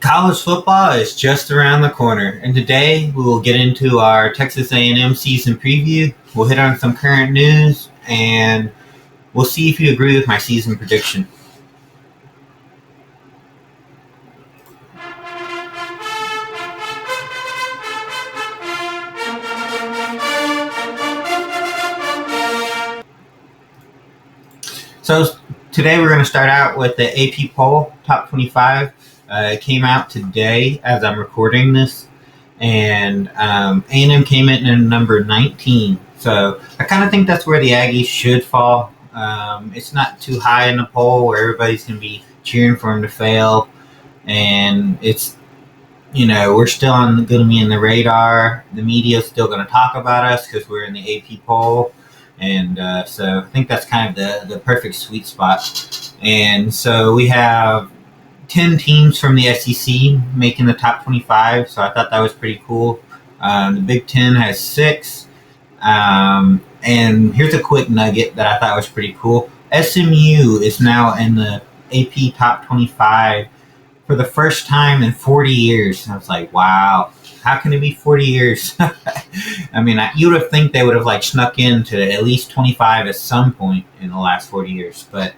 College football is just around the corner, and today we will get into our Texas A&M season preview. We'll hit on some current news, and we'll see if you agree with my season prediction. So today we're going to start out with the AP poll, top 25. It came out today as I'm recording this, and A&M came in at number 19. So I kind of think that's where the Aggies should fall. It's not too high in the poll where everybody's going to be cheering for them to fail, and it's, we're still going to be in the radar. The media's still going to talk about us because we're in the AP poll. And so I think that's kind of the perfect sweet spot. And so we have 10 teams from the SEC making the top 25. So I thought that was pretty cool. The Big Ten has 6. And here's a quick nugget that I thought was pretty cool. SMU is now in the AP top 25 for the first time in 40 years. I was like, wow. How can it be 40 years? I mean, you would have think they would have snuck into at least 25 at some point in the last 40 years. But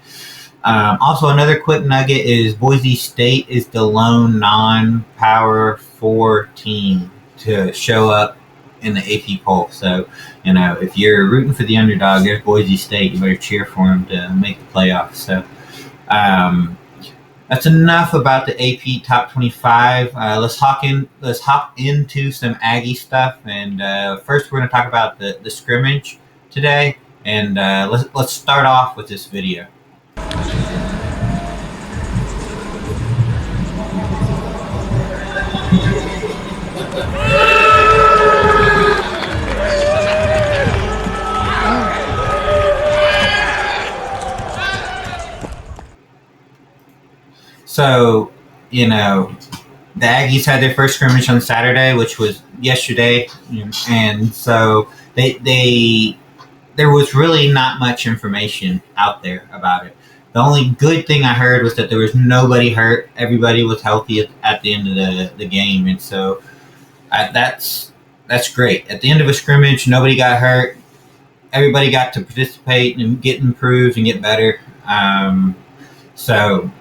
also another quick nugget is Boise State is the lone non-Power 4 team to show up in the AP poll. So, if you're rooting for the underdog, there's Boise State. You better cheer for them to make the playoffs. So, that's enough about the AP top 25. Let's hop into some Aggie stuff. And first, we're going to talk about the scrimmage today. And let's start off with this video. So, the Aggies had their first scrimmage on Saturday, which was yesterday, and so there was really not much information out there about it. The only good thing I heard was that there was nobody hurt. Everybody was healthy at the end of the game, and so that's great. At the end of a scrimmage, nobody got hurt. Everybody got to participate and get improved and get better. So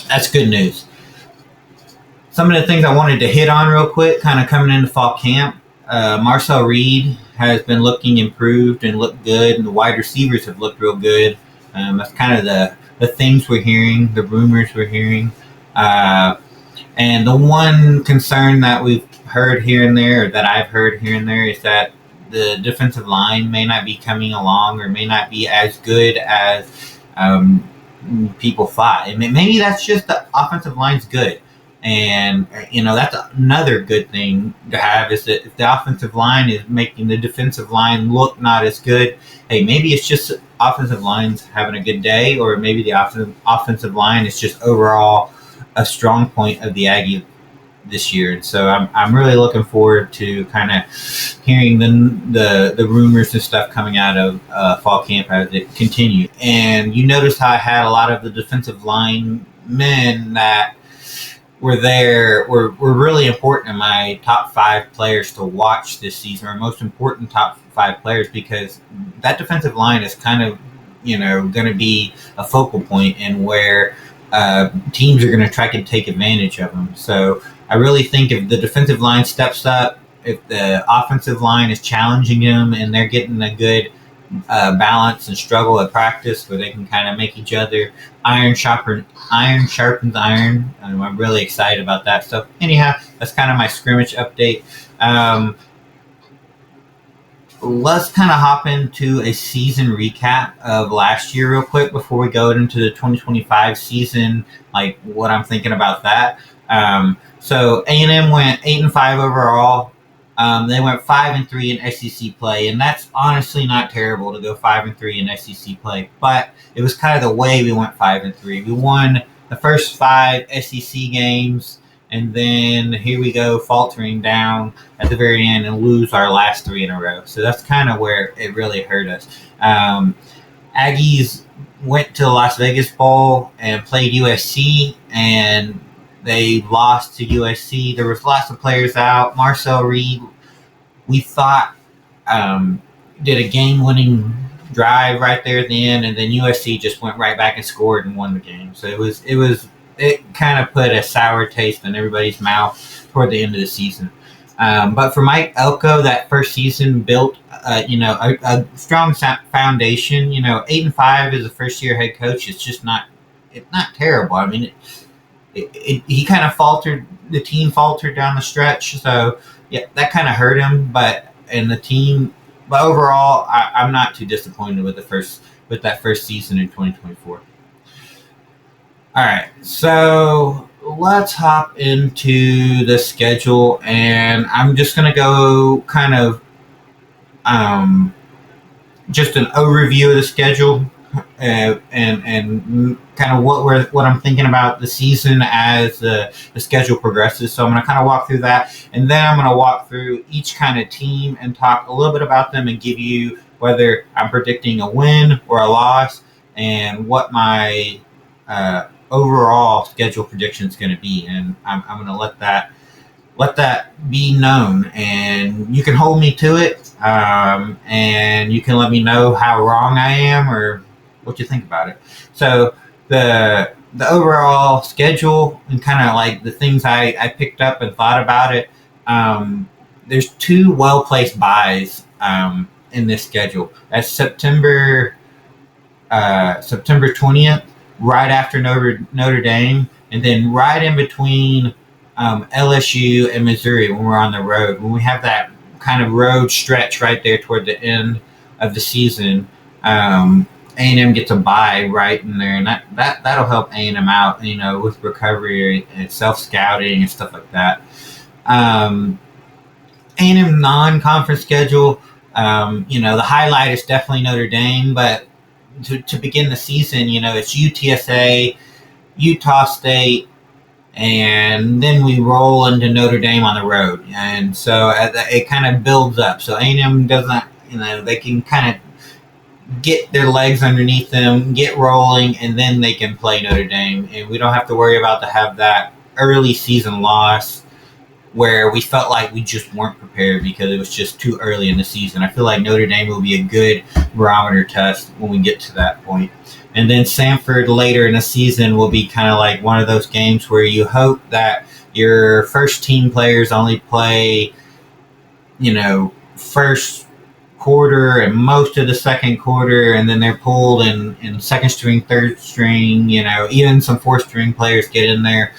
that's good news. Some of the things I wanted to hit on real quick, kind of coming into fall camp. Marcel Reed has been looking improved and looked good, and the wide receivers have looked real good. That's kind of the things we're hearing, the rumors we're hearing. And the one concern that we've heard here and there, or that I've heard here and there, is that the defensive line may not be coming along or may not be as good as people thought. And maybe that's just the offensive line's good. And, that's another good thing to have, is that if the offensive line is making the defensive line look not as good, hey, maybe it's just offensive line's having a good day, or maybe the offensive line is just overall a strong point of the Aggie this year. And so I'm really looking forward to kind of hearing the rumors and stuff coming out of fall camp as it continues. And you notice how I had a lot of the defensive line men that were there were really important in my top 5 players to watch this season, or most important top 5 players, because that defensive line is kind of going to be a focal point and where teams are going to try to take advantage of them. So I really think if the defensive line steps up, if the offensive line is challenging them and they're getting a good balance and struggle at practice where they can kind of make each other iron sharpens iron. I'm really excited about that. So anyhow, that's kind of my scrimmage update. Let's kind of hop into a season recap of last year real quick before we go into the 2025 season, like what I'm thinking about that. So A&M went 8-5 overall. They went 5-3 in SEC play, and that's honestly not terrible to go 5-3 in SEC play. But it was kind of the way we went 5-3. We won the first 5 SEC games, and then here we go faltering down at the very end and lose our last 3 in a row. So that's kind of where it really hurt us. Aggies went to the Las Vegas Bowl and played USC, and They lost to USC. There was lots of players out. Marcel Reed, we thought, did a game-winning drive right there at the end, and then USC just went right back and scored and won the game. So it kind of put a sour taste in everybody's mouth toward the end of the season. But for Mike Elko, that first season built, a strong foundation. 8-5 as a first-year head coach. It's not terrible. I mean, he kind of faltered. The team faltered down the stretch, so yeah, that kind of hurt him. But overall, I'm not too disappointed with that first season in 2024. All right, so let's hop into the schedule, and I'm just going to go kind of just an overview of the schedule and kind of what I'm thinking about the season as the schedule progresses. So I'm going to kind of walk through that, and then I'm going to walk through each kind of team and talk a little bit about them and give you whether I'm predicting a win or a loss and what my overall schedule prediction is going to be. And I'm going to let that be known, and you can hold me to it, and you can let me know how wrong I am or what you think about it. So the overall schedule and kind of like the things I picked up and thought about it, there's two well-placed buys in this schedule. That's September 20th, right after Notre Dame, and then right in between LSU and Missouri when we're on the road. When we have that kind of road stretch right there toward the end of the season, A&M gets a bye right in there, and that'll help A&M out, with recovery and self-scouting and stuff like that. A&M non-conference schedule, the highlight is definitely Notre Dame, but to begin the season, it's UTSA, Utah State, and then we roll into Notre Dame on the road. And so it kind of builds up. So A&M doesn't, they can kind of get their legs underneath them, get rolling, and then they can play Notre Dame. And we don't have to worry about to have that early season loss where we felt like we just weren't prepared because it was just too early in the season. I feel like Notre Dame will be a good barometer test when we get to that point. And then Samford later in the season will be kind of like one of those games where you hope that your first team players only play, first quarter and most of the second quarter, and then they're pulled in second string, third string, even some fourth string players get in there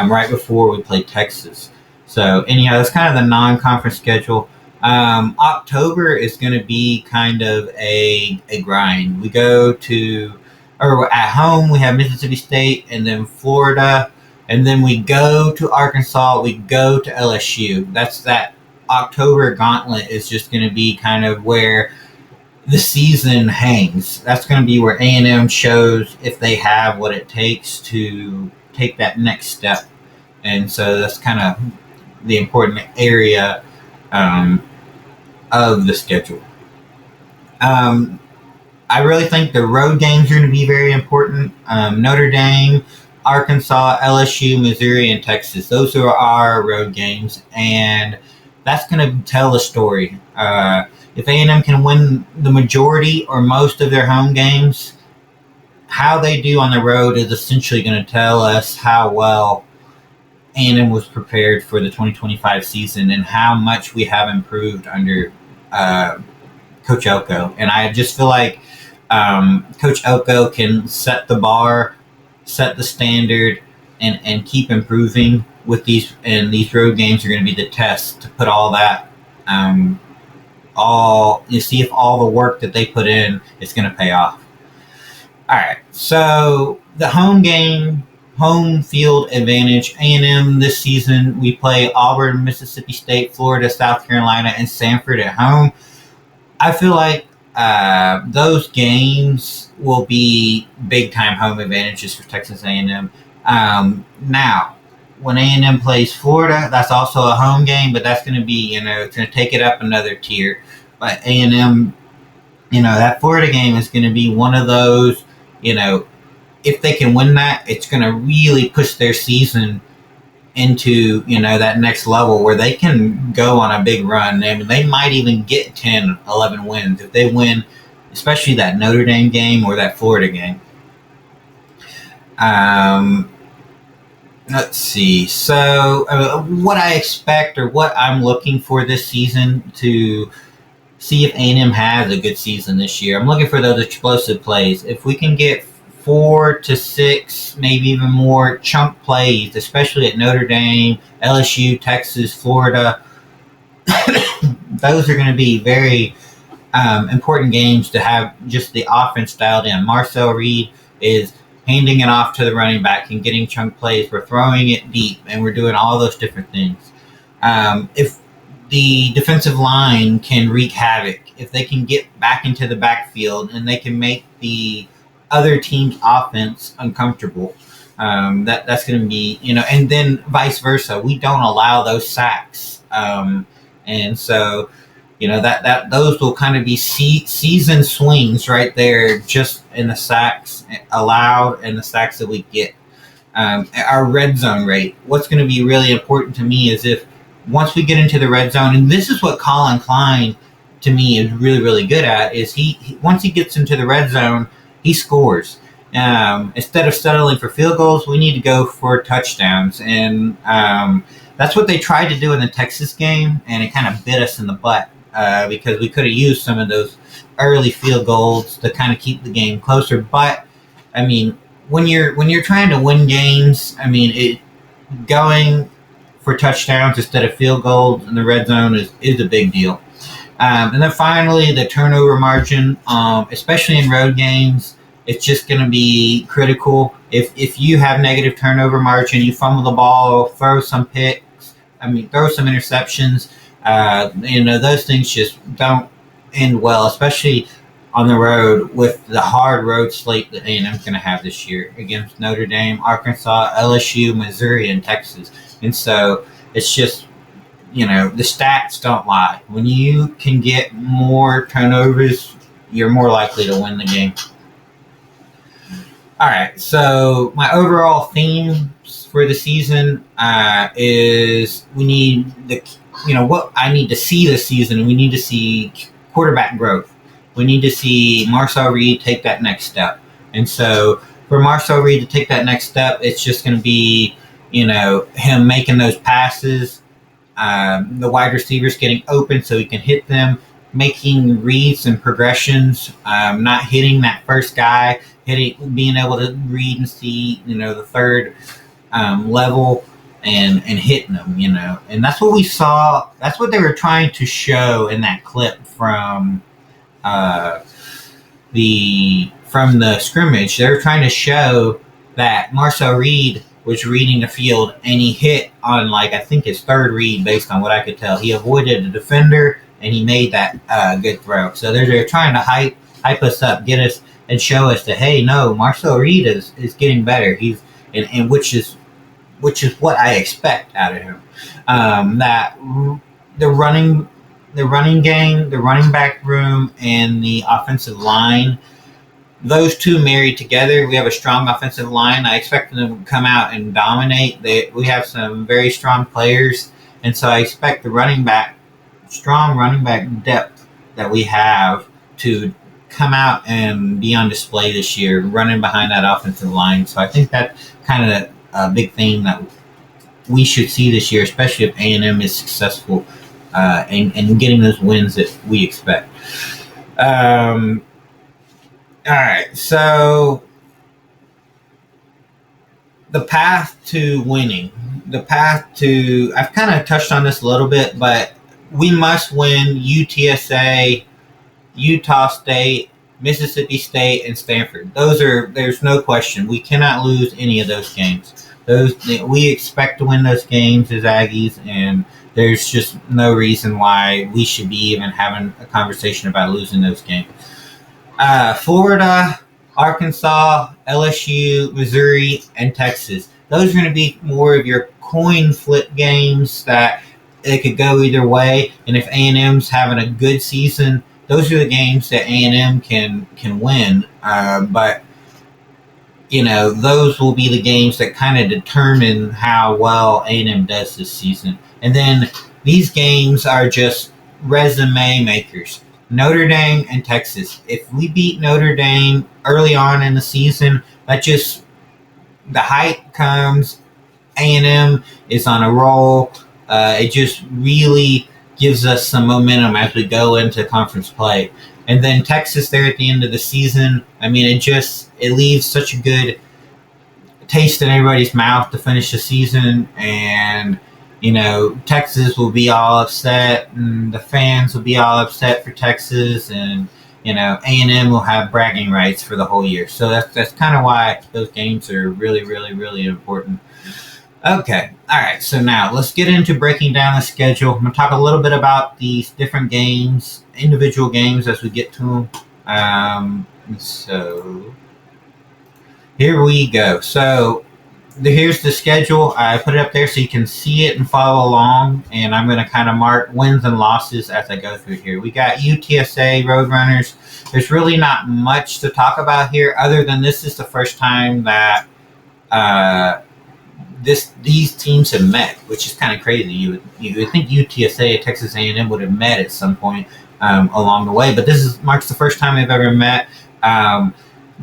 right before we play Texas. So anyhow, that's kind of the non-conference schedule. October is going to be kind of a grind. We go at home, we have Mississippi State and then Florida, and then we go to Arkansas, we go to LSU. That October gauntlet is just going to be kind of where the season hangs. That's going to be where A&M shows if they have what it takes to take that next step. And so that's kind of the important area of the schedule. I really think the road games are going to be very important. Notre Dame, Arkansas, LSU, Missouri, and Texas. Those are our road games, and that's going to tell a story. If A&M can win the majority or most of their home games, how they do on the road is essentially going to tell us how well A&M was prepared for the 2025 season and how much we have improved under Coach Elko. And I just feel like Coach Elko can set the bar, set the standard, and keep improving with these. And these road games are going to be the test to put all that, see if all the work that they put in is going to pay off. All right, so the home field advantage. A&M this season, we play Auburn, Mississippi State, Florida, South Carolina, and Samford at home. I feel like those games will be big-time home advantages for Texas A&M. Now, when A&M plays Florida, that's also a home game, but that's going to be, it's going to take it up another tier. But A&M, that Florida game is going to be one of those, if they can win that, it's going to really push their season into that next level where they can go on a big run. I mean, they might even get 10, 11 wins if they win, especially that Notre Dame game or that Florida game. Let's see. So, what I expect or what I'm looking for this season to see if A&M has a good season this year. I'm looking for those explosive plays. If we can get 4 to 6, maybe even more chunk plays, especially at Notre Dame, LSU, Texas, Florida, those are going to be very important games to have just the offense dialed in. Marcel Reed is handing it off to the running back and getting chunk plays. We're throwing it deep, and we're doing all those different things. If the defensive line can wreak havoc, if they can get back into the backfield and they can make the other team's offense uncomfortable, that's going to be, and then vice versa. We don't allow those sacks. And so, that those will kind of be season swings right there, just in the sacks allowed and the sacks that we get. Our red zone rate. What's going to be really important to me is if once we get into the red zone, and this is what Colin Klein to me is really, really good at, is he once he gets into the red zone, he scores. Instead of settling for field goals, we need to go for touchdowns. And that's what they tried to do in the Texas game, and it kind of bit us in the butt because we could have used some of those early field goals to kind of keep the game closer. But, I mean, when you're trying to win games, I mean, going for touchdowns instead of field goals in the red zone is a big deal. And then finally, the turnover margin, especially in road games, it's just going to be critical. If you have negative turnover margin, you fumble the ball, throw some picks, throw some interceptions, those things just don't end well, especially on the road with the hard road slate that A&M is going to have this year against Notre Dame, Arkansas, LSU, Missouri, and Texas. And so it's just, the stats don't lie. When you can get more turnovers, you're more likely to win the game. All right, so my overall themes for the season is we need what I need to see this season. We need to see quarterback growth. We need to see Marcel Reed take that next step. And so for Marcel Reed to take that next step, it's just going to be, him making those passes, the wide receivers getting open so he can hit them, making reads and progressions, not hitting that first guy, being able to read and see, the third level and hitting them, And that's what we saw. That's what they were trying to show in that clip from the scrimmage. They were trying to show that Marcel Reed was reading the field, and he hit on, I think his third read based on what I could tell. He avoided a defender, and he made that good throw. So they're trying to hype us up, get us, and show us that, hey, no, Marcel Reed is getting better. He's and which is what I expect out of him. That the running game, the running back room, and the offensive line, those two married together, we have a strong offensive line. I expect them to come out and dominate. We have some very strong players, and so I expect the strong running back depth that we have to come out and be on display this year, running behind that offensive line. So I think that's kind of a big thing that we should see this year, especially if A&M is successful and getting those wins that we expect. All right, so the path to winning, I've kind of touched on this a little bit, but we must win UTSA, Utah State, Mississippi State, and Stanford. There's no question. We cannot lose any of those games. We expect to win those games as Aggies, and there's just no reason why we should be even having a conversation about losing those games. Florida, Arkansas, LSU, Missouri, and Texas. Those are going to be more of your coin flip games that it could go either way. And if A&M's having a good season, those are the games that A&M can win. But those will be the games that kind of determine how well A&M does this season. And then these games are just resume makers. Notre Dame and Texas. If we beat Notre Dame early on in the season, the hype comes. A&M is on a roll. It just really gives us some momentum as we go into conference play. And then Texas there at the end of the season, it leaves such a good taste in everybody's mouth to finish the season. And, Texas will be all upset, and the fans will be all upset for Texas, and, A&M will have bragging rights for the whole year. So that's kind of why those games are really, really, really important. Okay. All right. So now let's get into breaking down the schedule. I'm going to talk a little bit about these different games, individual games as we get to them. So here we go. So here's the schedule. I put it up there so you can see it and follow along. And I'm going to kind of mark wins and losses as I go through here. We got UTSA Roadrunners. There's really not much to talk about here other than this is the first time that these teams have met, which is kind of crazy. You would think UTSA and Texas A&M would have met at some point along the way, but this marks the first time they've ever met.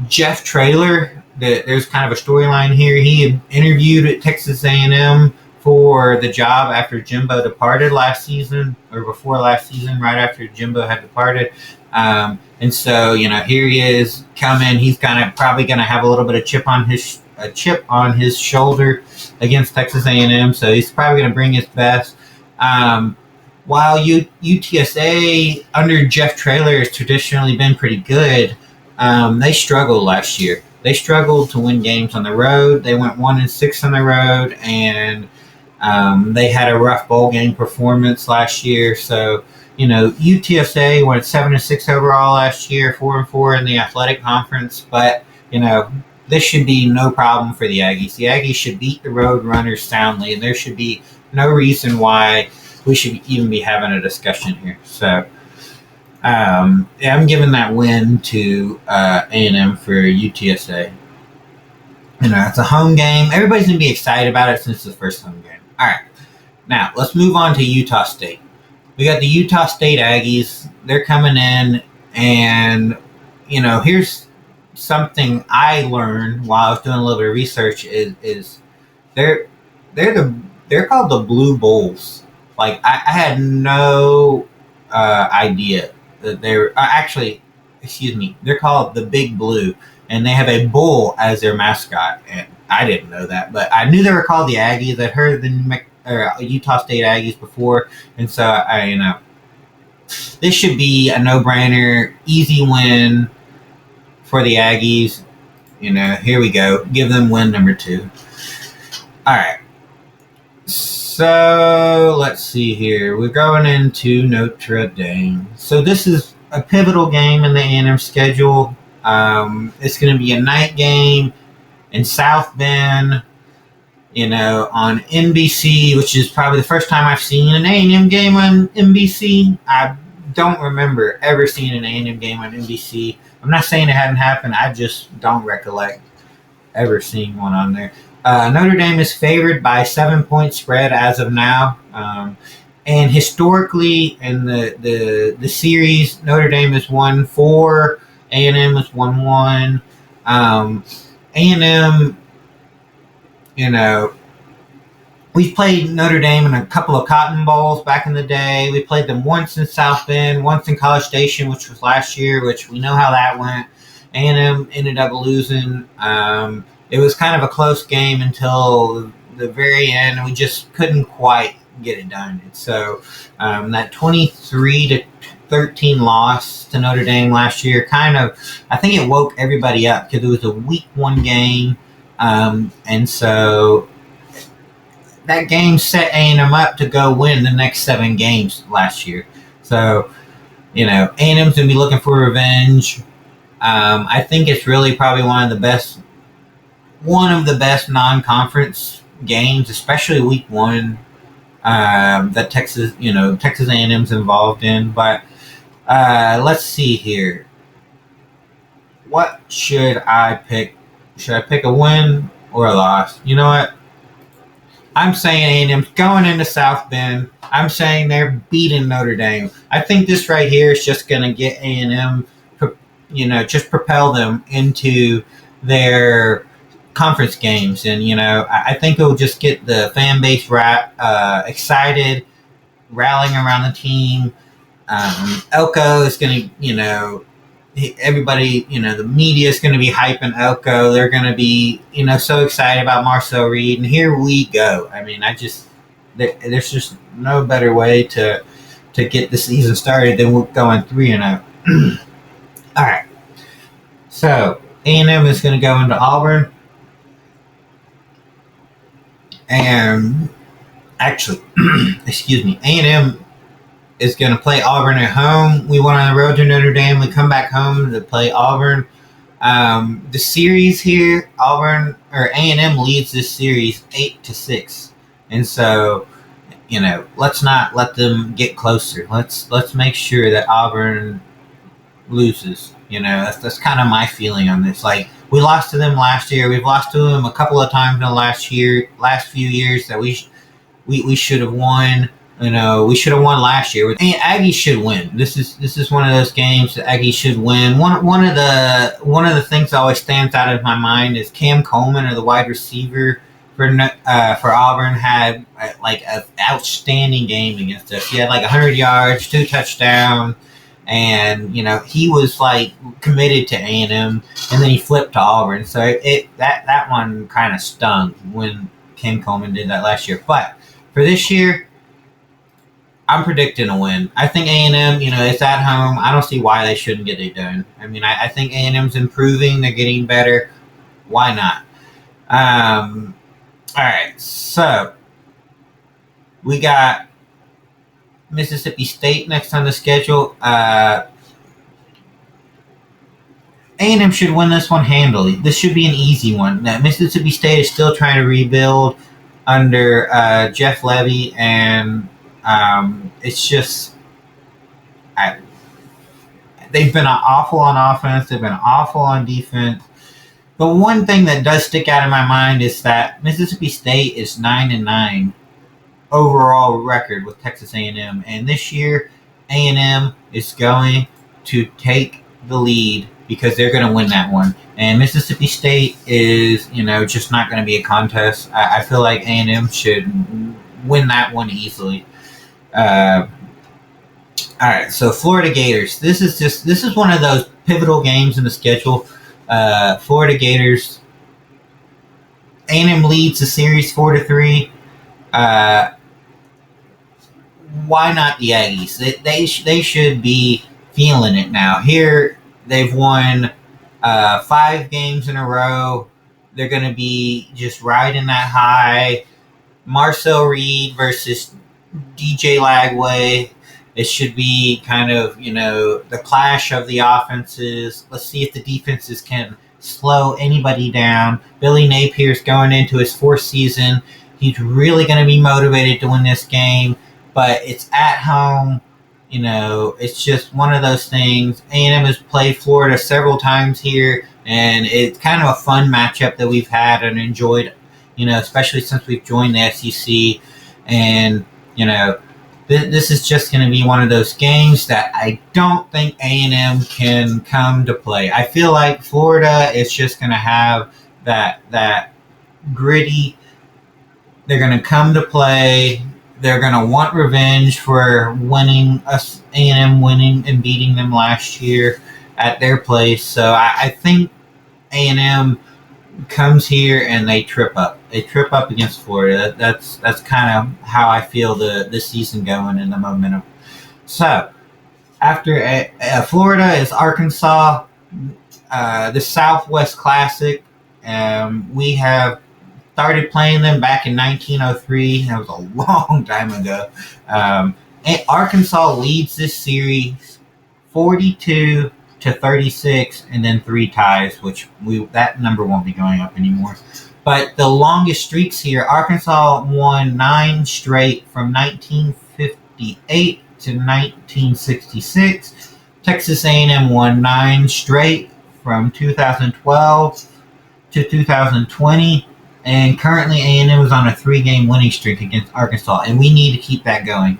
Jeff Traylor, there's kind of a storyline here. He had interviewed at Texas A&M for the job after Jimbo departed last season, or before last season, right after Jimbo had departed. And so, here he is coming. He's probably going to have a little bit of chip on his shoulder against Texas A&M, so he's probably going to bring his best. While UTSA under Jeff Traylor has traditionally been pretty good, they struggled last year. They struggled to win games on the road. They went 1-6 on the road, and they had a rough bowl game performance last year. So, UTSA went 7-6 overall last year, 4-4 in the athletic conference, but this should be no problem for the Aggies. The Aggies should beat the Roadrunners soundly, and there should be no reason why we should even be having a discussion here. So, I'm giving that win to A&M for UTSA. It's a home game. Everybody's going to be excited about it since it's the first home game. All right. Now, let's move on to Utah State. We got the Utah State Aggies. They're coming in, and, here's something I learned while I was doing a little bit of research is they're called the Blue Bulls. Like, I had no idea that they're they're called the Big Blue, and they have a bull as their mascot. And I didn't know that, but I knew they were called the Aggies. I'd heard the Utah State Aggies before, and so this should be a no-brainer, easy win for the Aggies. Here we go. Give them win number 2. All right. So let's see here. We're going into Notre Dame. So this is a pivotal game in the A&M schedule. It's going to be a night game in South Bend, on NBC, which is probably the first time I've seen an A&M game on NBC. I don't remember ever seeing an A&M game on NBC. I'm not saying it hadn't happened. I just don't recollect ever seeing one on there. Notre Dame is favored by 7-point spread as of now. And historically, in the series, Notre Dame has won 4. A&M has won 1. A&M, we played Notre Dame in a couple of Cotton Bowls back in the day. We played them once in South Bend, once in College Station, which was last year, which we know how that went. A&M ended up losing. It was kind of a close game until the very end. We just couldn't quite get it done. And so that 23-13 loss to Notre Dame last year I think it woke everybody up because it was a week 1 game. And so that game set A&M up to go win the next 7 games last year. So, A&M's going to be looking for revenge. I think it's really probably one of the best non-conference games, especially week 1, that Texas A&M's involved in. But let's see here. What should I pick Should I pick a win or a loss? You know what? I'm saying A&M's going into South Bend. I'm saying they're beating Notre Dame. I think this right here is just going to get A&M, just propel them into their conference games. And, I think it'll just get the fan base excited, rallying around the team. Elko is going to, everybody, the media is going to be hyping Elko. They're going to be, so excited about Marcel Reed. And here we go. I mean, there's just no better way to get the season started than going 3-0. All right. So A&M is going to go into Auburn. And actually, excuse me, A&M is going to play Auburn at home. We went on the road to Notre Dame. We come back home to play Auburn. The series here, A&M leads this series 8-6, and so let's not let them get closer. Let's make sure that Auburn loses. That's kind of my feeling on this. Like, we lost to them last year. We've lost to them a couple of times in the last few years that we should have won. We should have won last year. And Aggie should win. This is one of those games that Aggie should win. One of the things that always stands out in my mind is Cam Coleman, or the wide receiver for Auburn, had like an outstanding game against us. He had like 100 yards, 2 touchdowns, and he was like committed to A&M, and then he flipped to Auburn. So that one kind of stung when Cam Coleman did that last year. But for this year, I'm predicting a win. I think A&M, it's at home. I don't see why they shouldn't get it done. I mean, I think A&M's improving. They're getting better. Why not? All right. So we got Mississippi State next on the schedule. A&M should win this one handily. This should be an easy one. Now, Mississippi State is still trying to rebuild under Jeff Levy, and it's just they've been awful on offense. They've been awful on defense. But one thing that does stick out in my mind is that Mississippi State is 9-9 overall record with Texas A&M, and this year A&M is going to take the lead because they're going to win that one. And Mississippi State is, just not going to be a contest. I feel like A&M should win that one easily. All right, so Florida Gators. This is one of those pivotal games in the schedule. Florida Gators. A&M leads the series 4-3. Why not the Aggies? They should be feeling it now. Here they've won 5 games in a row. They're going to be just riding that high. Marcel Reed versus DJ Lagway. It should be kind of, the clash of the offenses. Let's see if the defenses can slow anybody down. Billy Napier's going into his 4th season. He's really going to be motivated to win this game, but it's at home. It's just one of those things. A&M has played Florida several times here, and it's kind of a fun matchup that we've had and enjoyed, especially since we've joined the SEC. And, this is just going to be one of those games that I don't think A&M can come to play. I feel like Florida is just going to have that gritty. They're going to come to play. They're going to want revenge for winning us, A&M winning and beating them last year at their place. So I think A&M comes here and they trip up. They trip up against Florida. That's kind of how I feel the season going and the momentum. So after Florida is Arkansas, the Southwest Classic. We have started playing them back in 1903. That was a long time ago. And Arkansas leads this series 42-36, and then 3 ties, which that number won't be going up anymore. But the longest streaks here, Arkansas won 9 straight from 1958 to 1966. Texas A&M won 9 straight from 2012 to 2020, and currently A&M is on a 3-game winning streak against Arkansas, and we need to keep that going.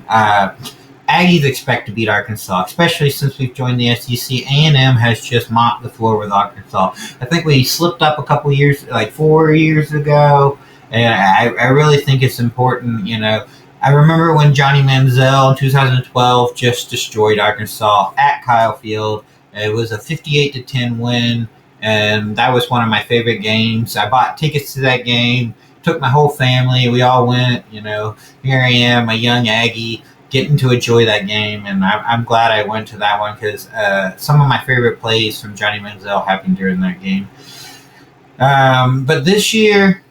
Aggies expect to beat Arkansas, especially since we've joined the SEC. A&M has just mopped the floor with Arkansas. I think we slipped up a couple years, like 4 years ago, and I really think it's important. I remember when Johnny Manziel in 2012 just destroyed Arkansas at Kyle Field. It was a 58-10 win, and that was one of my favorite games. I bought tickets to that game, took my whole family. We all went. Here I am, a young Aggie, getting to enjoy that game, and I'm glad I went to that one because some of my favorite plays from Johnny Manziel happened during that game. But this year,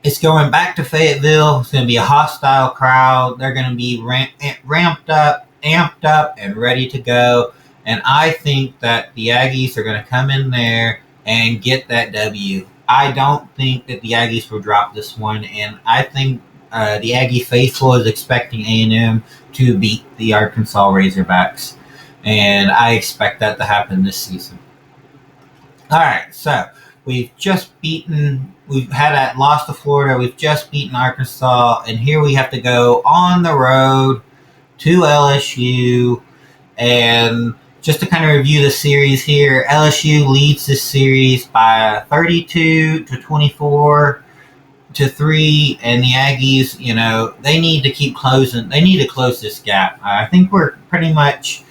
it's going back to Fayetteville. It's going to be a hostile crowd. They're going to be amped up, and ready to go. And I think that the Aggies are going to come in there and get that W. I don't think that the Aggies will drop this one, and I think the Aggie faithful is expecting A&M to beat the Arkansas Razorbacks, and I expect that to happen this season. All right, so we've had lost to Florida. We've just beaten Arkansas, and here we have to go on the road to LSU. And just to kind of review the series here, LSU leads this series by 32-24 to 3, and the Aggies, they need to keep closing. They need to close this gap. I think we're pretty much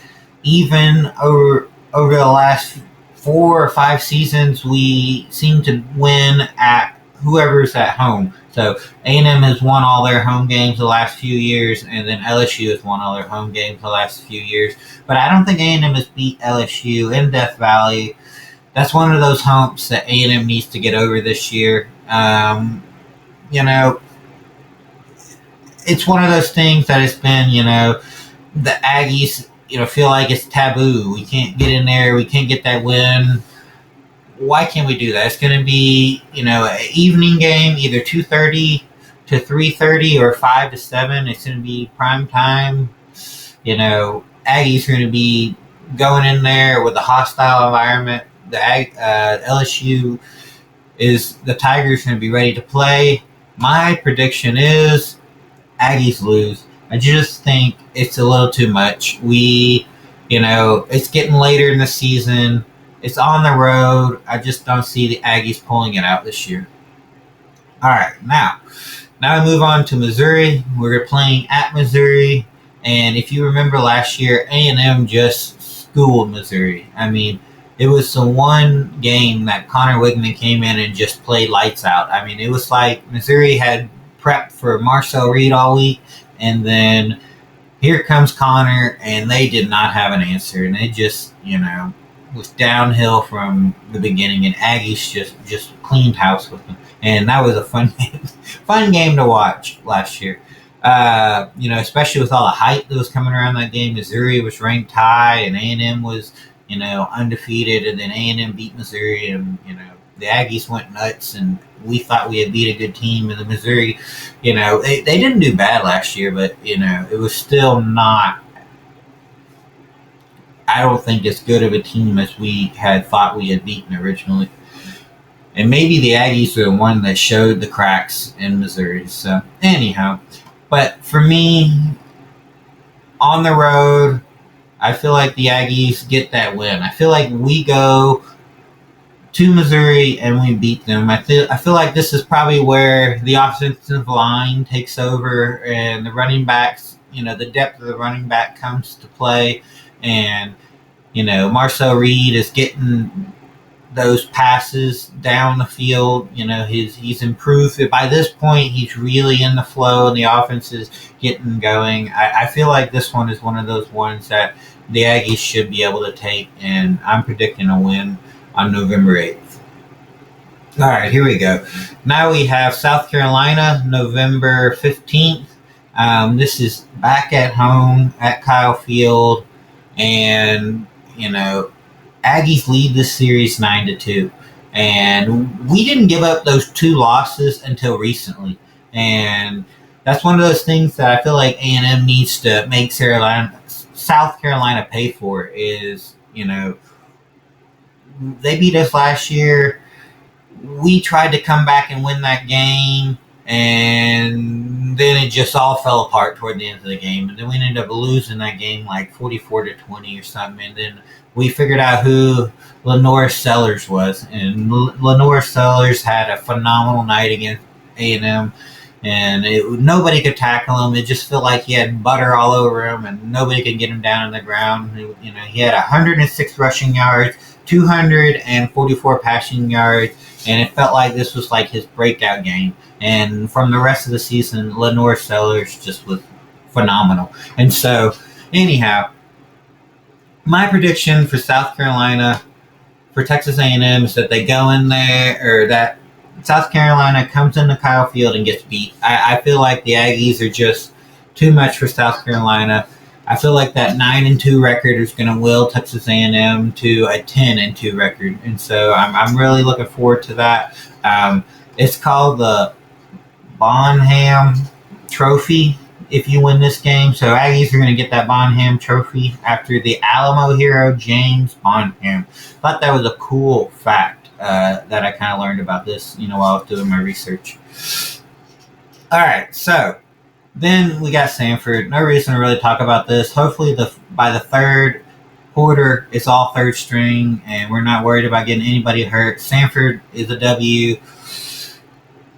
even over the last 4 or 5 seasons. We seem to win at whoever's at home. So A&M has won all their home games the last few years, and then LSU has won all their home games the last few years. But I don't think A&M has beat LSU in Death Valley. That's one of those humps that A&M needs to get over this year. It's one of those things that it's been, the Aggies, feel like it's taboo. We can't get in there. We can't get that win. Why can't we do that? It's going to be, an evening game, either 2:30 to 3:30 or 5 to 7. It's going to be prime time. Aggies are going to be going in there with a hostile environment. The LSU the Tigers going to be ready to play. My prediction is Aggies lose. I just think it's a little too much. It's getting later in the season. It's on the road. I just don't see the Aggies pulling it out this year. All right, now we move on to Missouri. We're playing at Missouri, and if you remember last year, A&M just schooled Missouri. I mean, it was the one game that Connor Wigman came in and just played lights out. I mean, it was like Missouri had prepped for Marcel Reed all week, and then here comes Connor, and they did not have an answer, and they just, was downhill from the beginning, and Aggies just cleaned house with them, and that was a fun game to watch last year. Especially with all the hype that was coming around that game. Missouri was ranked high, and A&M was, undefeated, and then A&M beat Missouri, and the Aggies went nuts, and we thought we had beat a good team, and the Missouri, they didn't do bad last year, but it was still not. I don't think as good of a team as we had thought we had beaten originally. And maybe the Aggies are the one that showed the cracks in Missouri. So, anyhow. But for me, on the road, I feel like the Aggies get that win. I feel like we go to Missouri and we beat them. I feel like this is probably where the offensive line takes over and the running backs, the depth of the running back comes to play. And, Marcel Reed is getting those passes down the field. He's improved. By this point, he's really in the flow, and the offense is getting going. I feel like this one is one of those ones that the Aggies should be able to take, and I'm predicting a win on November 8th. All right, here we go. Now we have South Carolina, November 15th. This is back at home at Kyle Field, and Aggies lead this series 9-2, and we didn't give up those 2 losses until recently, and that's one of those things that I feel like A&M needs to make South Carolina pay for. Is they beat us last year. we tried to come back and win that game, and then it just all fell apart toward the end of the game. And then we ended up losing that game like 44-20 or something. And then we figured out who Lenore Sellers was. And Lenore Sellers had a phenomenal night against A&M. And nobody could tackle him. It just felt like he had butter all over him, and nobody could get him down on the ground. He had 106 rushing yards, 244 passing yards, and it felt like this was like his breakout game. And from the rest of the season, Lenore Sellers just was phenomenal. And so, anyhow, my prediction for South Carolina, for Texas A&M, is that they go in there, or that South Carolina comes into Kyle Field and gets beat. I feel like the Aggies are just too much for South Carolina. I feel like that 9-2 record is going to will Texas A&M to a 10-2 record, and so I'm really looking forward to that. It's called the Bonham Trophy if you win this game. So Aggies are going to get that Bonham Trophy after the Alamo hero James Bonham. Thought that was a cool fact. That I kind of learned about this, while I was doing my research. All right, so then we got Samford. No reason to really talk about this. Hopefully, by the third quarter, it's all third string, and we're not worried about getting anybody hurt. Samford is a W.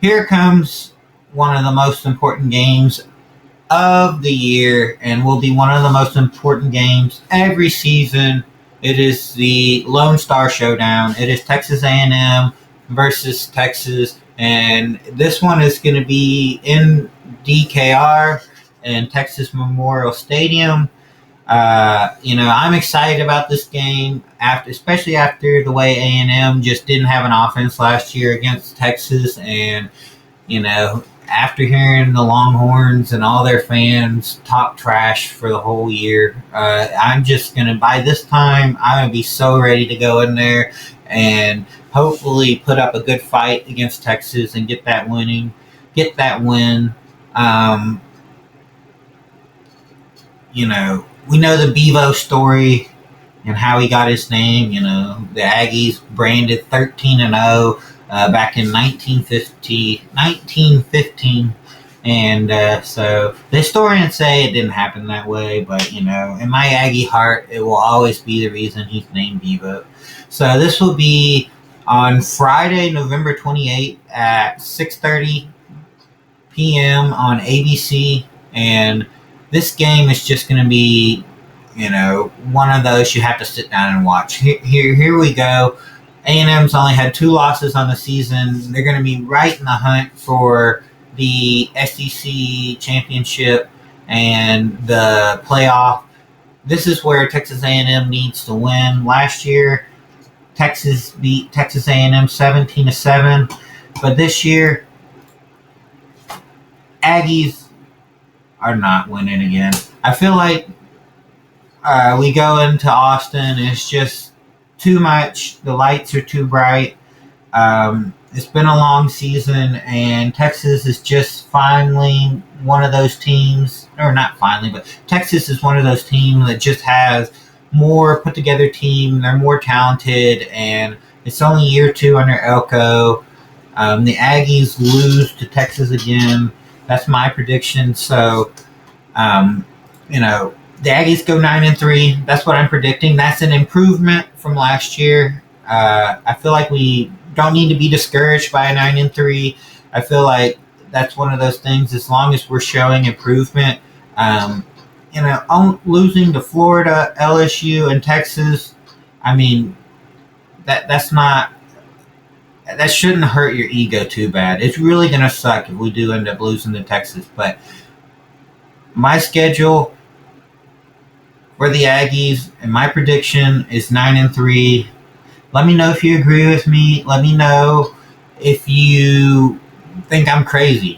Here comes one of the most important games of the year, and will be one of the most important games every season. It is the Lone Star Showdown. It is Texas A&M versus Texas, and this one is going to be in DKR and Texas Memorial Stadium. I'm excited about this game, especially after the way A&M just didn't have an offense last year against Texas, and after hearing the Longhorns and all their fans talk trash for the whole year, I'm just going to, by this time, I'm going to be so ready to go in there and hopefully put up a good fight against Texas and get that win. We know the Bevo story and how he got his name. The Aggies branded 13-0. Back in 1915, and so the historians say it didn't happen that way, but in my Aggie heart, it will always be the reason he's named Bevo. So this will be on Friday, November 28th at 6:30 p.m. on ABC, and this game is just going to be, one of those you have to sit down and watch. Here we go. A&M's only had 2 losses on the season. They're going to be right in the hunt for the SEC championship and the playoff. This is where Texas A&M needs to win. Last year, Texas beat Texas A&M 17-7, but this year, Aggies are not winning again. I feel like we go into Austin, and it's just too much. The lights are too bright. It's been a long season, and Texas is just finally one of those teams, or not finally, but Texas is one of those teams that just has more put together team. They're more talented, and it's only year 2 under Elko. The Aggies lose to Texas again. That's my prediction. So, the Aggies go 9-3. That's what I'm predicting. That's an improvement from last year. I feel like we don't need to be discouraged by a 9-3. I feel like that's one of those things. As long as we're showing improvement, losing to Florida, LSU, and Texas, that shouldn't hurt your ego too bad. It's really gonna suck if we do end up losing to Texas. But my schedule for the Aggies and my prediction is 9-3. Let me know if you agree with me. Let me know if you think I'm crazy.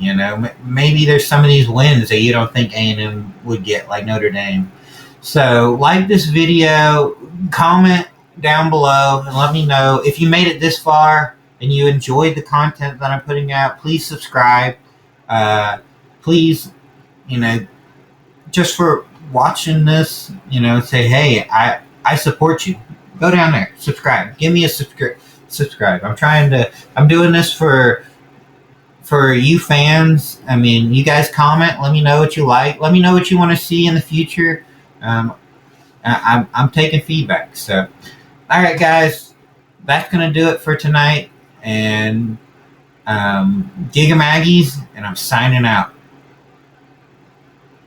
Maybe there's some of these wins that you don't think A&M would get, like Notre Dame. So like this video, comment down below, and let me know if you made it this far and you enjoyed the content that I'm putting out. Please subscribe. Please, just for watching this, say, hey, I support you. Go down there, subscribe. Give me a subscribe. I'm doing this for you fans. I mean, you guys comment. Let me know what you like. Let me know what you want to see in the future. I'm taking feedback. So, all right, guys, that's gonna do it for tonight. And Gig 'em Aggies, and I'm signing out.